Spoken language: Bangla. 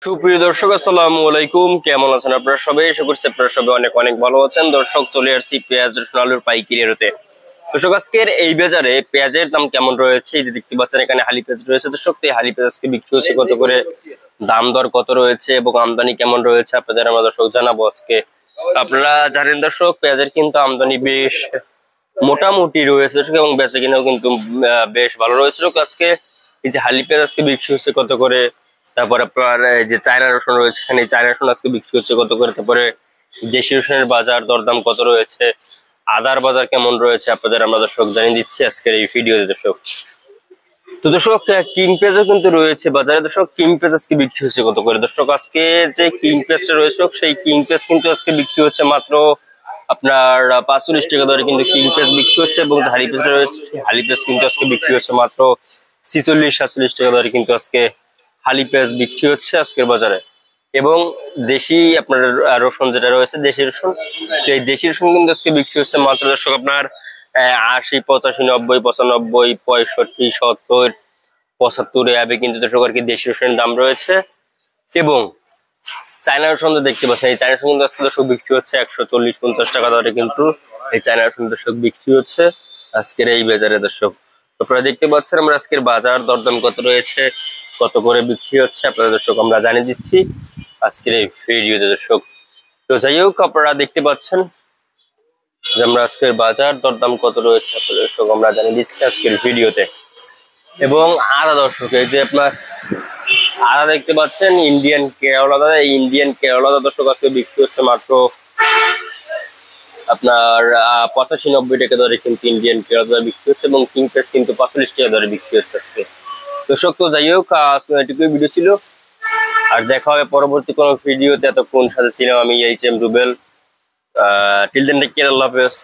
সুপ্রিয় দর্শক, আসসালামু আলাইকুম। কেমন আছেন আপনারা সবাই? আশা করছি আপনারা সবাই অনেক অনেক ভালো আছেন। দর্শক, চলে আসছি পেঁয়াজ রসুন আলুর পাইকারি রেটে। দর্শক, আজকের এই বাজারে পেঁয়াজের দাম কেমন রয়েছে? এই যে দেখতে পাচ্ছেন এখানে হালি পেঁয়াজ রয়েছে। দর্শক, এই হালি পেঁয়াজ আজকে বিক্রি হচ্ছে কত করে, দাম দর কত রয়েছে এবং আমদানি কেমন রয়েছে আপনাদের আমরা দর্শক জানাবো আজকে। আপনারা জানেন দর্শক, পেঁয়াজের কিন্তু আমদানি বেশ মোটামুটি রয়েছে দর্শক, এবং বেচা কিনাও কিন্তু বেশ ভালো রয়েছে। আজকে এই যে হালি পেঁয়াজ আজকে বিক্রি হচ্ছে কত করে, তারপরে আপনার যে চায়না রসুন রয়েছে এখানে চায়না রসুন আজকে বিক্রি হচ্ছে কত করে, তারপরে দেশি রসুনের বাজার দরদাম কত রয়েছে, আদার বাজার কেমন রয়েছে আপনাদের আমরা দর্শক জানিয়ে দিচ্ছি আজকের এই ভিডিওতে দর্শক। তো দর্শক, কিং পেঁয়াজও কিন্তু রয়েছে বাজারে। দর্শক, কিং পেঁয়াজ আজকে বিক্রি হচ্ছে কত করে? দর্শক, আজকে যে কিং পেঁয়াজটা রয়েছে সেই কিং পেঁয়াজ কিন্তু আজকে বিক্রি হচ্ছে মাত্র আপনার 45 টাকা দরে কিন্তু কিং পেঁয়াজ বিক্রি হচ্ছে, এবং যে হালি পেঁয়াজ রয়েছে হালি পেঁয়াজ কিন্তু আজকে বিক্রি হচ্ছে মাত্র 46-47 টাকা দরে কিন্তু আজকে হালি পেঁয়াজ বিক্রি হচ্ছে আজকের বাজারে। এবং দেশি আপনার রসুন যেটা রয়েছে দেশি রসুন, তো এই দেশি রসুন কিন্তু আজকে বিক্রি হচ্ছে মাত্র দর্শক আপনার 80, 85, 90, 95, 65, 70, 75 এভাবে কিন্তু দর্শক আর কি দেশি রসুনের দাম রয়েছে। এবং চায়না রসুন দেখতে পাচ্ছেন, এই চায়না রসুন কিন্তু আজকে দর্শক বিক্রি হচ্ছে 140-50 টাকা দরে কিন্তু এই চায়না রসুন দর্শক বিক্রি হচ্ছে আজকের এই বাজারে দর্শক। আপনারা দেখতে পাচ্ছেন আমরা আজকের বাজার দরদাম কত রয়েছে, কত করে বিক্রি হচ্ছে আপনারা দর্শক আমরা জানিয়ে দিচ্ছি আজকের এই ভিডিওতে দর্শক। তো যাই হোক, আপনারা দেখতে পাচ্ছেন যে আমরা আজকের বাজার দরদাম কত রয়েছে আপনাদের দর্শক আমরা জানিয়ে দিচ্ছি আজকের ভিডিওতে। এবং আদা দর্শক, এই যে আপনার আদা দেখতে পাচ্ছেন ইন্ডিয়ান কেরলা দর্শক আজকে বিক্রি হচ্ছে মাত্র আপনার 85-90 টাকা দরে কিন্তু ইন্ডিয়ান কেরলা বিক্রি হচ্ছে, এবং কিং পেঁয়াজ কিন্তু 45 টাকা দরে বিক্রি হচ্ছে আজকে দর্শক। তো যাই হোক, আজকে এটুকুই ভিডিও ছিল, আর দেখা হবে পরবর্তী কোনো ভিডিওতে। এতক্ষণ সাথে ছিলাম আমি H M Rubel. Till then take care, আল্লাহ হাফেজ।